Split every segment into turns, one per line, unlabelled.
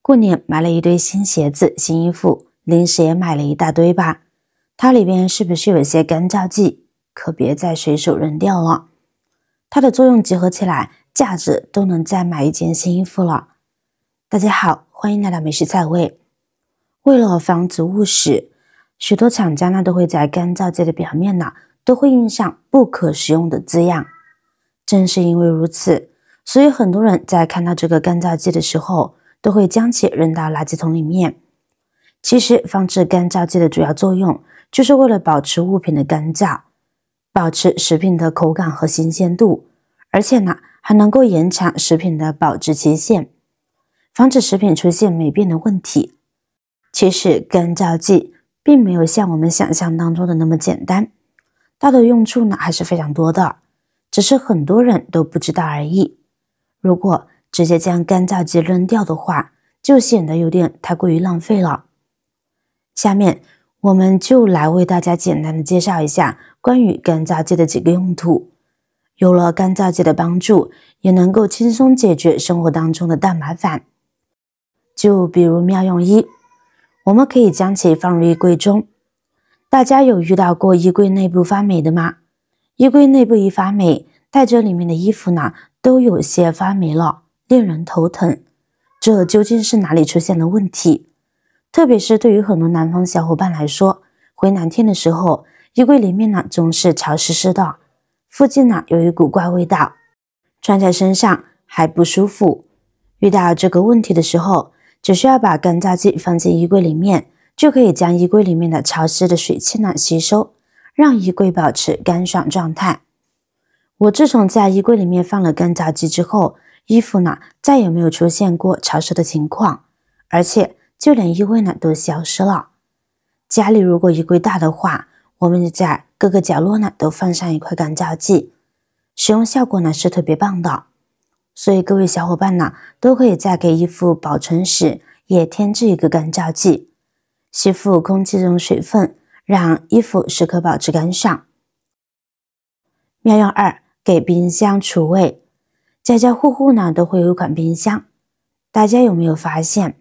过年买了一堆新鞋子、新衣服，零食也买了一大堆吧？它里边是不是有些干燥剂？可别再随手扔掉了。它的作用结合起来，价值都能再买一件新衣服了。大家好，欢迎来到美食菜味。为了防止误食，许多厂家呢都会在干燥剂的表面呢都会印上不可食用的字样。正是因为如此，所以很多人在看到这个干燥剂的时候，都会将其扔到垃圾桶里面。其实放置干燥剂的主要作用就是为了保持物品的干燥，保持食品的口感和新鲜度，而且呢还能够延长食品的保质期限，防止食品出现霉变的问题。其实干燥剂并没有像我们想象当中的那么简单，它的用处呢还是非常多的，只是很多人都不知道而已。如果直接将干燥剂扔掉的话，就显得有点太过于浪费了。下面我们就来为大家简单的介绍一下关于干燥剂的几个用途。有了干燥剂的帮助，也能够轻松解决生活当中的大麻烦。就比如妙用一，我们可以将其放入衣柜中。大家有遇到过衣柜内部发霉的吗？衣柜内部一发霉，带着里面的衣服呢都有些发霉了，令人头疼。这究竟是哪里出现了问题？特别是对于很多南方小伙伴来说，回南天的时候，衣柜里面呢总是潮湿湿的，附近呢有一股怪味道，穿在身上还不舒服。遇到这个问题的时候，只需要把干燥剂放进衣柜里面，就可以将衣柜里面的潮湿的水汽呢吸收，让衣柜保持干爽状态。我自从在衣柜里面放了干燥剂之后，衣服呢再也没有出现过潮湿的情况，而且就连衣味呢都消失了。家里如果衣柜大的话，我们在各个角落呢都放上一块干燥剂，使用效果呢是特别棒的。所以各位小伙伴呢都可以在给衣服保存时也添置一个干燥剂，吸附空气中水分，让衣服时刻保持干爽。妙用二，给冰箱除味。家家户户呢都会有一款冰箱，大家有没有发现，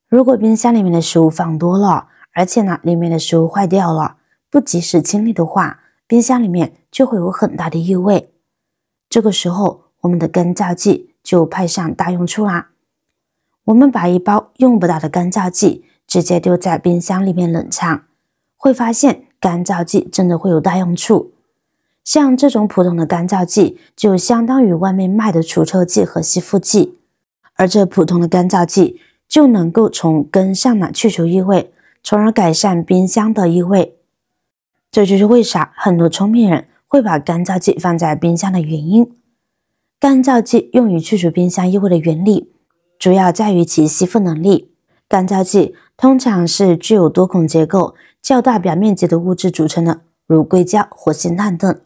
如果冰箱里面的食物放多了，而且呢里面的食物坏掉了，不及时清理的话，冰箱里面就会有很大的异味。这个时候我们的干燥剂就派上大用处啦。我们把一包用不到的干燥剂直接丢在冰箱里面冷藏，会发现干燥剂真的会有大用处。像这种普通的干燥剂就相当于外面卖的除臭剂和吸附剂，而这普通的干燥剂就能够从根上呢去除异味，从而改善冰箱的异味。这就是为啥很多聪明人会把干燥剂放在冰箱的原因。干燥剂用于去除冰箱异味的原理主要在于其吸附能力。干燥剂通常是具有多孔结构、较大表面积的物质组成的，如硅胶、活性炭等。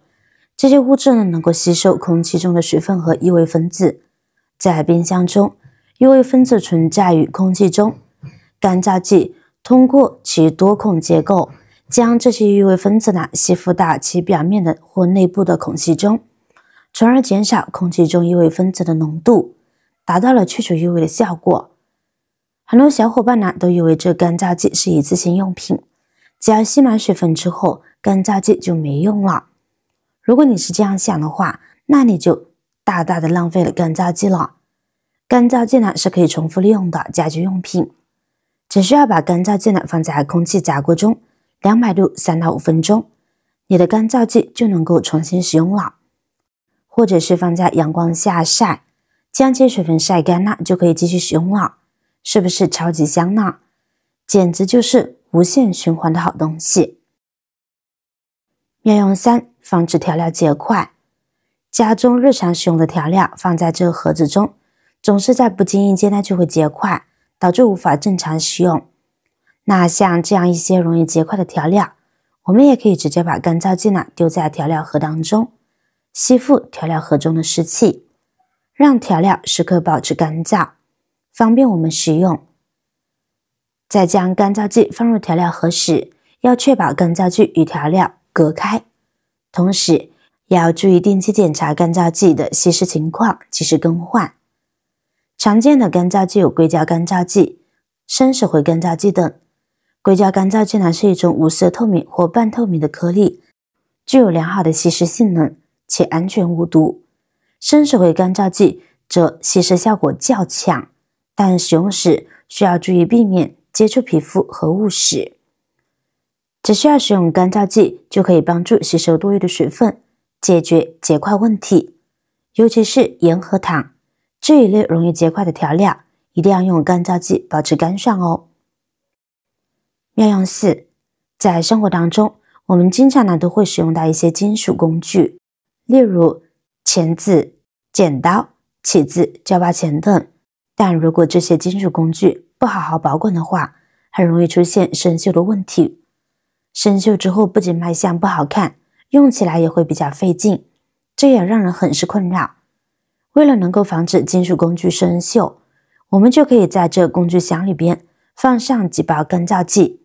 这些物质呢能够吸收空气中的水分和异味分子。在冰箱中，异味分子存在于空气中，干燥剂通过其多孔结构，将这些异味分子呢吸附到其表面的或内部的孔隙中，从而减少空气中异味分子的浓度，达到了去除异味的效果。很多小伙伴呢都以为这干燥剂是一次性用品，只要吸满水分之后，干燥剂就没用了。如果你是这样想的话，那你就大大的浪费了干燥剂了。干燥剂呢是可以重复利用的家居用品，只需要把干燥剂呢放在空气炸锅中200度3到5分钟，你的干燥剂就能够重新使用了。或者是放在阳光下晒，将其水分晒干了就可以继续使用了，是不是超级香呢？简直就是无限循环的好东西。妙用三，防止调料结块。家中日常使用的调料放在这个盒子中，总是在不经意间呢就会结块，导致无法正常使用。那像这样一些容易结块的调料，我们也可以直接把干燥剂呢丢在调料盒当中，吸附调料盒中的湿气，让调料时刻保持干燥，方便我们使用。在将干燥剂放入调料盒时，要确保干燥剂与调料隔开，同时也要注意定期检查干燥剂的稀释情况，及时更换。常见的干燥剂有硅胶干燥剂、生石灰干燥剂等。硅胶干燥剂呢是一种无色透明或半透明的颗粒，具有良好的吸湿性能且安全无毒。生石灰干燥剂则吸湿效果较强，但使用时需要注意避免接触皮肤和物实。只需要使用干燥剂就可以帮助吸收多余的水分，解决结块问题，尤其是盐和糖这一类容易结块的调料，一定要用干燥剂保持干爽哦。妙用4，在生活当中，我们经常都会使用到一些金属工具，例如钳子、剪刀、起子、搅把钳等。但如果这些金属工具不好好保管的话，很容易出现生锈的问题。生锈之后不仅卖相不好看，用起来也会比较费劲，这也让人很是困扰。为了能够防止金属工具生锈，我们就可以在这工具箱里边放上几包干燥剂。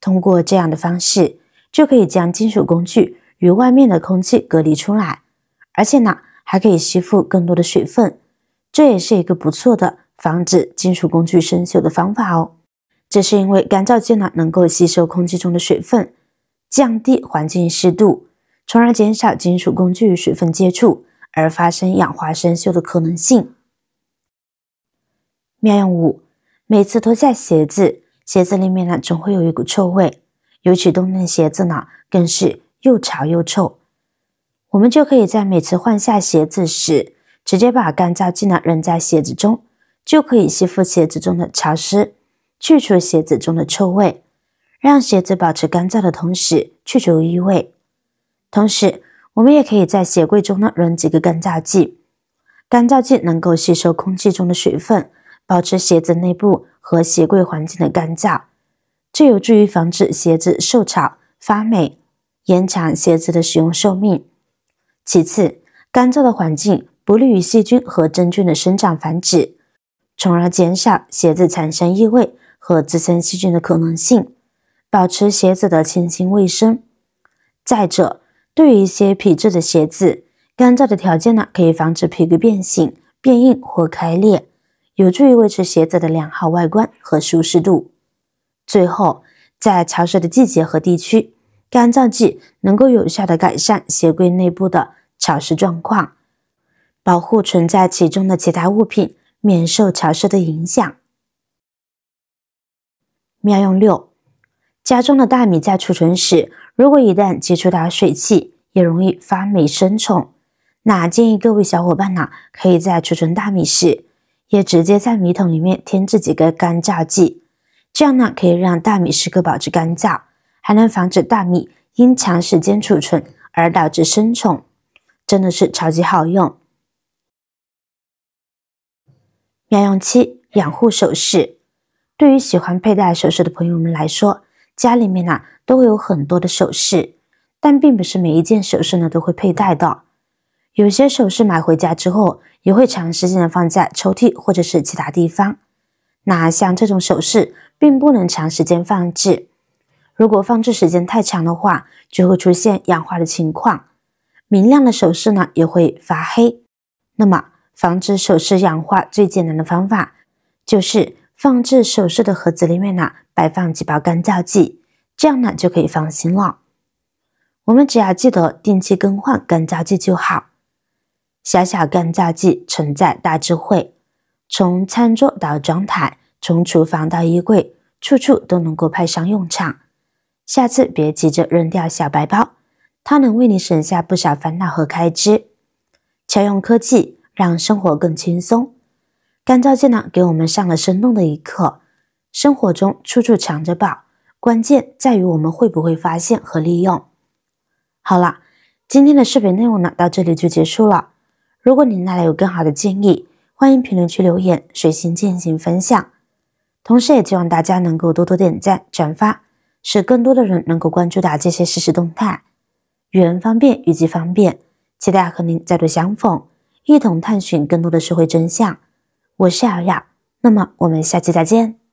通过这样的方式，就可以将金属工具与外面的空气隔离出来，而且呢，还可以吸附更多的水分，这也是一个不错的防止金属工具生锈的方法哦。这是因为干燥剂呢能够吸收空气中的水分，降低环境湿度，从而减少金属工具与水分接触而发生氧化生锈的可能性。妙用5，每次脱下鞋子里面呢总会有一股臭味，尤其冬天的鞋子呢更是又潮又臭。我们就可以在每次换下鞋子时，直接把干燥剂呢扔在鞋子中，就可以吸附鞋子中的潮湿，去除鞋子中的臭味，让鞋子保持干燥的同时去除异味。同时我们也可以在鞋柜中呢扔几个干燥剂，干燥剂能够吸收空气中的水分，保持鞋子内部和鞋柜环境的干燥，这有助于防止鞋子受潮发霉，延长鞋子的使用寿命。其次，干燥的环境不利于细菌和真菌的生长繁殖，从而减少鞋子产生异味和滋生细菌的可能性，保持鞋子的清新卫生。再者，对于一些皮质的鞋子，干燥的条件呢可以防止皮革变形、变硬或开裂，有助于维持鞋子的良好外观和舒适度。最后，在潮湿的季节和地区，干燥剂能够有效地改善鞋柜内部的潮湿状况，保护存在其中的其他物品免受潮湿的影响。妙用6，家中的大米在储存时，如果一旦接触到水汽，也容易发霉生虫。那建议各位小伙伴呢，可以在储存大米时，也直接在米桶里面添置几个干燥剂，这样呢可以让大米时刻保持干燥，还能防止大米因长时间储存而导致生虫，真的是超级好用。妙用7，养护首饰。对于喜欢佩戴首饰的朋友们来说，家里面都会有很多的首饰，但并不是每一件首饰呢都会佩戴的。有些首饰买回家之后，也会长时间的放在抽屉或者是其他地方。那像这种首饰并不能长时间放置，如果放置时间太长的话，就会出现氧化的情况，明亮的首饰呢也会发黑。那么防止首饰氧化最简单的方法，就是放置首饰的盒子里面摆放几包干燥剂，这样就可以放心了。我们只要记得定期更换干燥剂就好。小小干燥剂承载大智慧，从餐桌到妆台，从厨房到衣柜，处处都能够派上用场。下次别急着扔掉小白包，它能为你省下不少烦恼和开支。巧用科技，让生活更轻松。干燥剂呢，给我们上了生动的一课。生活中处处藏着宝，关键在于我们会不会发现和利用。好了，今天的视频内容呢，到这里就结束了。如果您有更好的建议，欢迎评论区留言，随心进行分享。同时也希望大家能够多多点赞、转发，使更多的人能够关注到这些实时动态。语言方便，语句方便，期待和您再度相逢，一同探寻更多的社会真相。我是瑶瑶，那么我们下期再见。